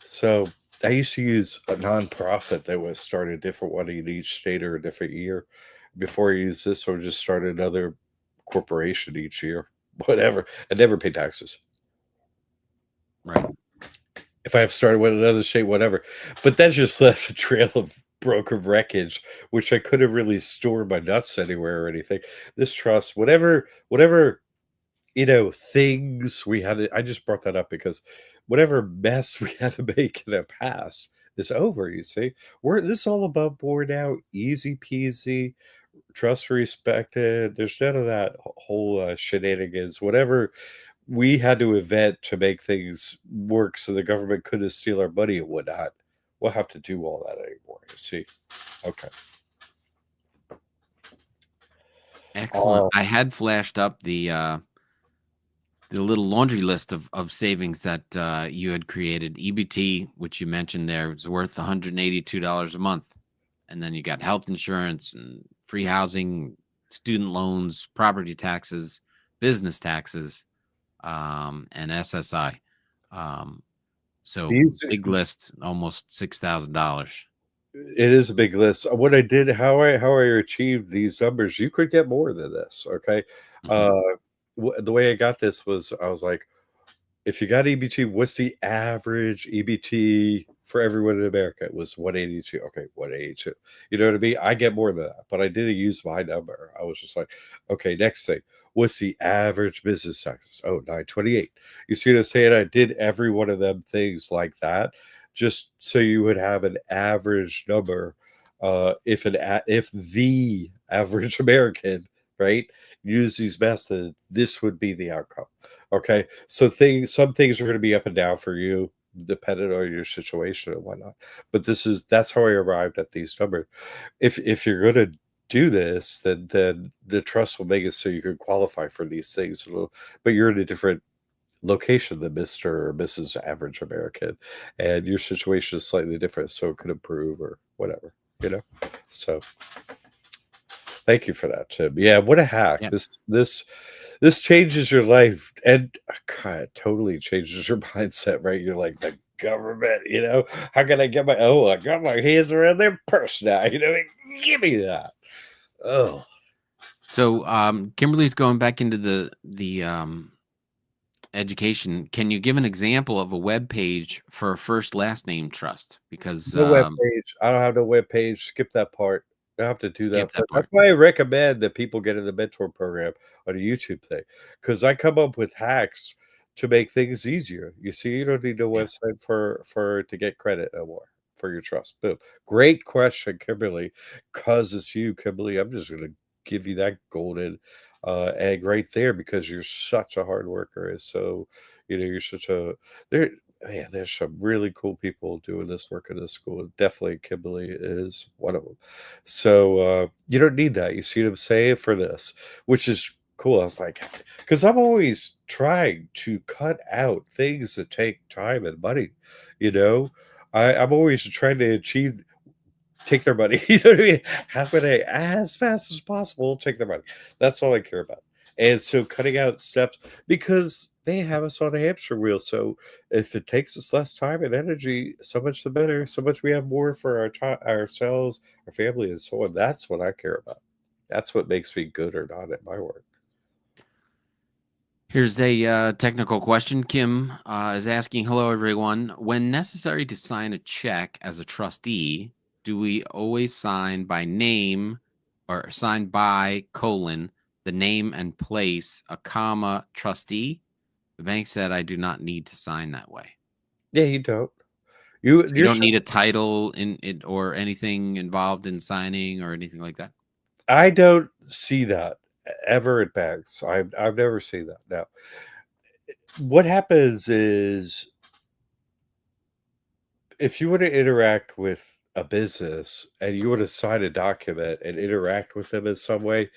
So I used to use a nonprofit that was started a different one in each state or a different year. Before I used this, I would just start another corporation each year. Whatever. I never pay taxes. Right. If I have started with another state, whatever. But that just left a trail of broker wreckage, which I couldn't really store my nuts anywhere or anything. This trust, whatever things we had I just brought that up because whatever mess we had to make in the past is over. You see, this is all above board now, easy peasy, trust respected. There's none of that whole shenanigans. Whatever we had to invent to make things work so the government couldn't steal our money and whatnot, we'll have to do all that anymore. You see, okay. Excellent. I had flashed up the little laundry list of savings that you had created. EBT, which you mentioned there, was worth $182 a month. And then you got health insurance and free housing, student loans, property taxes, business taxes. and SSI. So These big list, almost $6,000. it is a big list. What I did, how I achieved these numbers, you could get more than this. Okay. Mhm. Uh, the way I got this was I was like, if you got EBT, what's the average EBT for everyone in America? It was 182. Okay, 182. You know what I mean? I get more than that, but I didn't use my number. I was just like, okay, next thing. What's the average business taxes? Oh, 928. You see what I'm saying? I did every one of them things like that, just so you would have an average number. If the average American, right, use these methods, this would be the outcome. Okay, so some things are going to be up and down for you, depending on your situation and whatnot. But that's how I arrived at these numbers. If you're going to do this, then the trust will make it so you can qualify for these things. But you're in a different location than Mr. or Mrs. Average American, and your situation is slightly different, so it could improve or whatever. So thank you for that, Tim. Yeah, what a hack. Yeah. This changes your life, and God, it totally changes your mindset, right? You're like, the government, how can I get I got my hands around their purse now, give me that. Oh, So Kimberly's going back into the education. Can you give an example of a web page for a first last name trust? Because no web page. I don't have no web page. Skip that part. I have to do skip that that part. part. That's why I recommend that people get in the mentor program on a YouTube thing, because I come up with hacks to make things easier. You see, you don't need no Yeah. website for to get credit no more for your trust. Boom. Great question, Kimberly. Cause it's you, Kimberly. I'm just gonna give you that golden egg right there because you're such a hard worker. And so, you're such a there. Man, there's some really cool people doing this work in this school. Definitely Kimberly is one of them. So you don't need that. You see what I'm saying for this, which is cool. I was like, because I'm always trying to cut out things that take time and money. You know, I'm always trying to take their money. You know what I mean? How can I, as fast as possible, take their money? That's all I care about. And so cutting out steps, because they have us on a hamster wheel. So if it takes us less time and energy, so much the better. So much we have more for ourselves, our family, and so on. That's what I care about. That's what makes me good or not at my work. Here's a technical question. Kim is asking, hello, everyone. When necessary to sign a check as a trustee, do we always sign by name or sign by colon, the name and place, a comma, trustee? The bank said I do not need to sign that way. Yeah, you don't. You So you you're don't need a just title in it or anything involved in signing or anything like that? I don't see that ever at banks. I've never seen that. Now, what happens is if you want to interact with a business and you want to sign a document and interact with them in some way,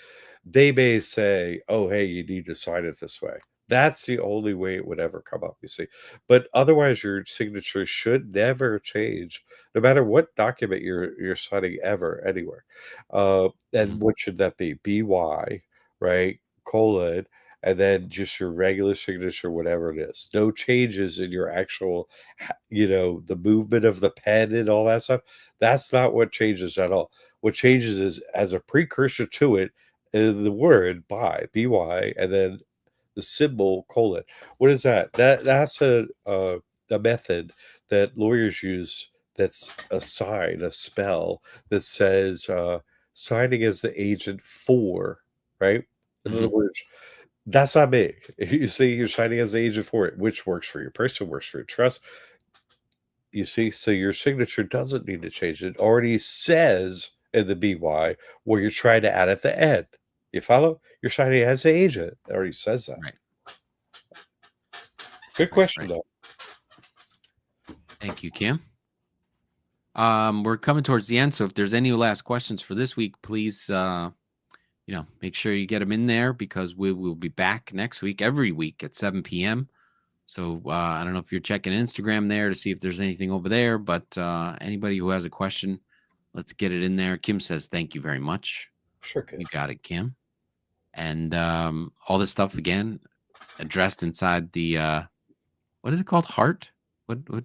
they may say, "Oh, hey, you need to sign it this way." That's the only way it would ever come up, you see. But otherwise, your signature should never change, no matter what document you're signing ever, anywhere. And Mhm. what should that be? BY, right? Colon, and then just your regular signature, whatever it is. No changes in your actual, the movement of the pen and all that stuff. That's not what changes at all. What changes is as a precursor to it the word by, and then the symbol colon. What is that? That's a method that lawyers use. That's a sign, a spell that says signing as the agent for, right? In other Mhm. words, that's not me. You see, you're signing as the agent for it, which works for your person, works for your trust. You see, so your signature doesn't need to change. It already says in the BY where you're trying to add at the end. You follow? You're signing as an agent. It already says that. Right, Good right, question, right. though. Thank you, Kim. We're coming towards the end, so if there's any last questions for this week, please, make sure you get them in there because we will be back next week, every week at 7 p.m. So I don't know if you're checking Instagram there to see if there's anything over there, but anybody who has a question, let's get it in there. Kim says, thank you very much. Sure, good. You got it, Kim. And all this stuff again, addressed inside the what is it called? What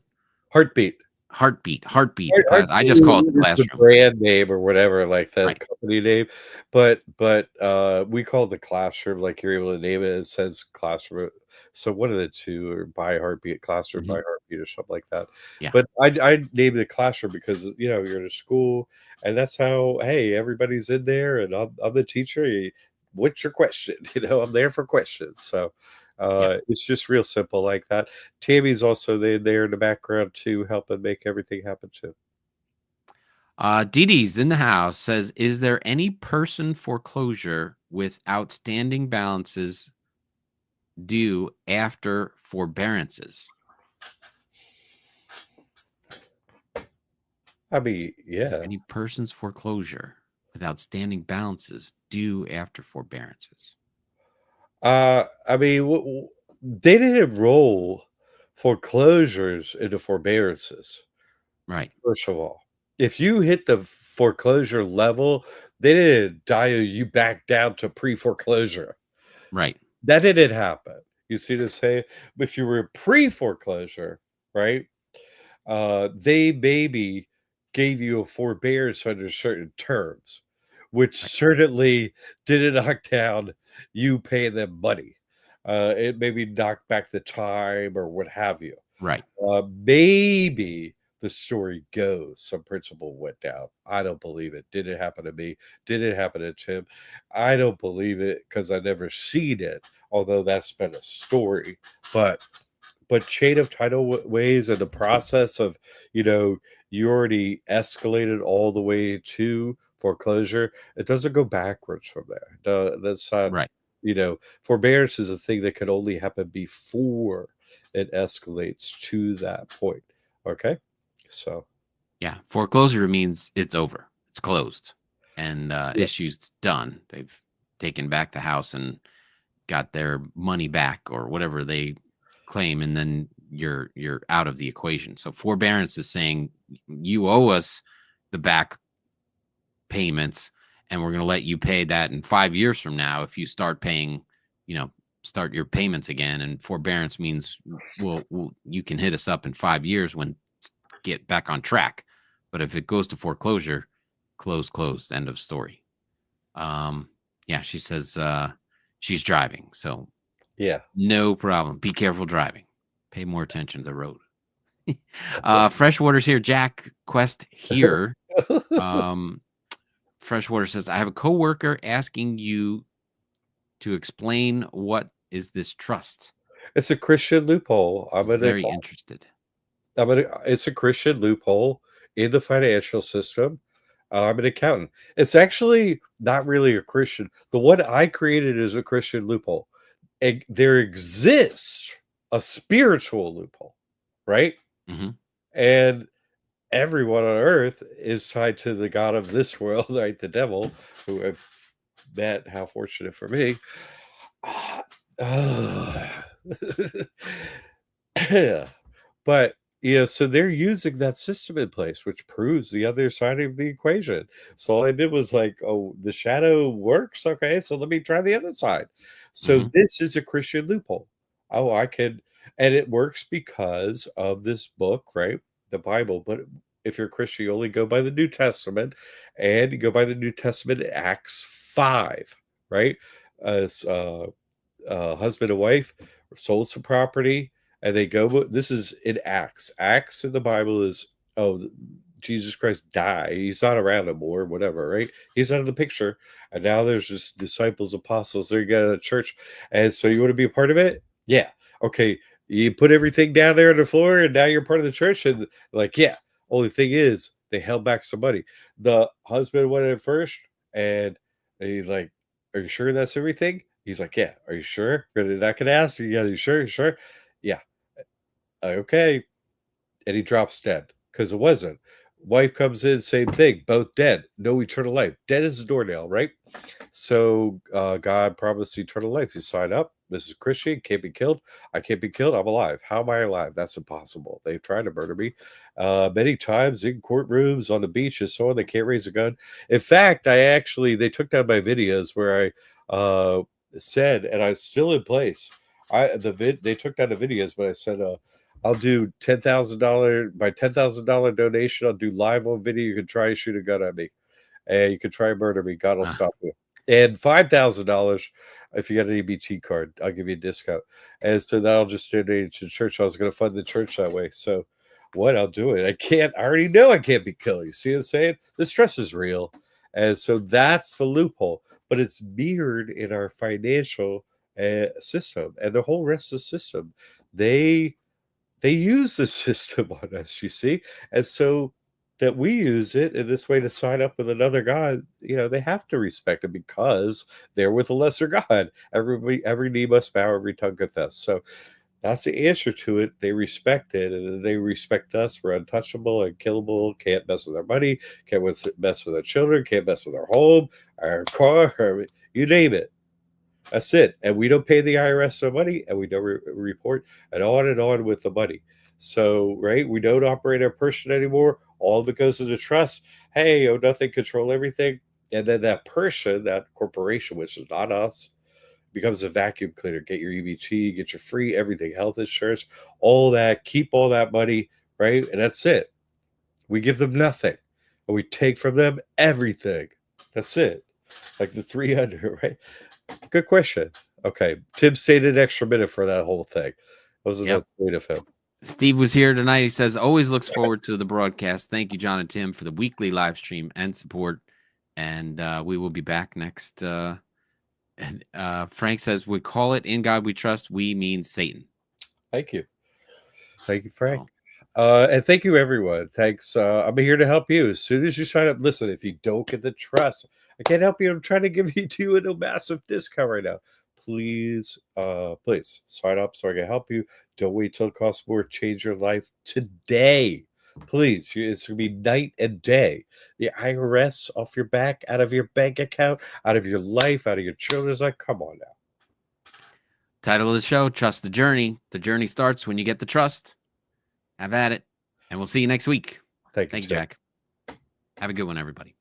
Heartbeat. heartbeat class. I just call it the Heartbeat is the classroom. brand name or whatever, like the Right. company name, but we call it the classroom. Like you're able to name it. It says classroom. So one of the two, or by Heartbeat, classroom by Mhm. Heartbeat, or something like that. Yeah. But I named it classroom because you're in a school, and that's how. Hey, everybody's in there, and I'm the teacher. What's your question? I'm there for questions. So Yeah. it's just real simple like that. Tammy's also there in the background too, helping make everything happen too. Dee Dee's in the house, says, is there any person foreclosure with outstanding balances due after forbearances? I mean, Is there yeah. any person's foreclosure with outstanding balances due after forbearances? I mean, they didn't roll foreclosures into forbearances. Right. First of all, if you hit the foreclosure level, they didn't dial you back down to pre-foreclosure. Right. That didn't happen. You see to say, if you were pre-foreclosure, right? They maybe gave you a forbearance under certain terms, which Right. certainly didn't knock down you paying them money. It maybe knocked back the time or what have you. Right. Maybe the story goes some principal went down. I don't believe it. Did it happen to me? Did it happen to Tim? I don't believe it because I never seen it, although that's been a story. But chain of title ways and the process of you already escalated all the way to foreclosure. It doesn't go backwards from there. That's not. Right. Forbearance is a thing that can only happen before it escalates to that point. Okay, so Yeah. Foreclosure means it's over, it's closed, and yeah, issues done. They've taken back the house and got their money back or whatever they claim, and then you're out of the equation. So forbearance is saying you owe us the back payments, and we're going to let you pay that in 5 years from now if you start paying, start your payments again. And forbearance means, well, you can hit us up in 5 years when get back on track. But if it goes to foreclosure, closed, end of story. Yeah, she says she's driving, so yeah. no problem. Be careful driving. Pay more attention to the road. Freshwater's here. Jack Quest here. Freshwater says, I have a coworker asking you to explain what is this trust. It's a Christian loophole. He's very interested. It's a Christian loophole in the financial system. I'm an accountant. It's actually not really a Christian. The one I created is a Christian loophole. There exists a spiritual loophole, right? Hmm. And everyone on earth is tied to the God of this world, right? The devil, who I've met. How fortunate for me. Yeah. But so they're using that system in place, which proves the other side of the equation. So all I did was like, oh, the shadow works. Okay, so let me try the other side. So Hmm. this is a Christian loophole. Oh, I could, and it works because of this book, right? The Bible. But if you're a Christian, you only go by the New Testament, and you go by the New Testament in Acts 5, right? As husband and wife sold some property, and they go. This is in Acts. Acts in the Bible is, oh, Jesus Christ died. He's not around anymore. Whatever, right? He's out of the picture, and now there's just disciples, apostles. They're together at church, and so you want to be a part of it? Yeah. Okay. You put everything down there on the floor, and now you're part of the church. And like, yeah. Only thing is, they held back some money. The husband went in first, and they like, "Are you sure that's everything?" He's like, "Yeah." "Are you sure? We're not gonna ask you. Yeah, you sure? You sure?" "Yeah." "Okay." And he drops dead because it wasn't. Wife comes in, same thing, both dead, no eternal life. Dead as a doornail, right? So God promised eternal life. You sign up. This is Christian. Can't be killed. I can't be killed. I'm alive. How am I alive? That's impossible. They've tried to murder me many times in courtrooms, on the beach, and so on. They can't raise a gun. In fact, they took down my videos where I said, and I was still in place. They took down the videos, but I said, I'll do $10,000 by $10,000 donation. I'll do live on video. You can try to shoot a gun at me, and you can try and murder me. God will stop you. And $5,000 if you get an EBT card, I'll give you a discount. And so that'll just donate to the church. I was going to fund the church that way. So what? I'll do it. I already know I can't be killed. You see what I'm saying? The stress is real. And so that's the loophole. But it's mirrored in our financial system and the whole rest of the system. They use the system on us, you see. And so that we use it in this way to sign up with another God, they have to respect it because they're with a lesser God. Every knee must bow, every tongue confess. So that's the answer to it. They respect it, and they respect us. We're untouchable, unkillable, can't mess with our money, can't mess with our children, can't mess with our home, our car, you name it. That's it. And we don't pay the IRS the money, and we don't report, and on with the money. So, right, we don't operate our person anymore. All of it goes into trust. Hey, nothing, control everything. And then that person, that corporation, which is not us, becomes a vacuum cleaner. Get your EBT, get your free everything, health insurance, all that, keep all that money, right? And that's it. We give them nothing, and we take from them everything. That's it. Like the 300, right? Good question. Okay. Tim stayed an extra minute for that whole thing. Wasn't that sweet of him? Steve was here tonight. He says, always looks forward to the broadcast. Thank you, John and Tim, for the weekly live stream and support. And we will be back next. Frank says, we call it In God We Trust. We mean Satan. Thank you. Thank you, Frank. And thank you, everyone. Thanks. I'm here to help you. As soon as you sign up, listen, if you don't get the trust, I can't help you. I'm trying to give you a massive discount right now. Please sign up so I can help you. Don't wait till it costs more. Change your life today. Please. It's going to be night and day. The IRS off your back, out of your bank account, out of your life, out of your children's life. Come on now. Title of the show, Trust the Journey. The journey starts when you get the trust. Have at it. And we'll see you next week. Thank you, Jack. Have a good one, everybody.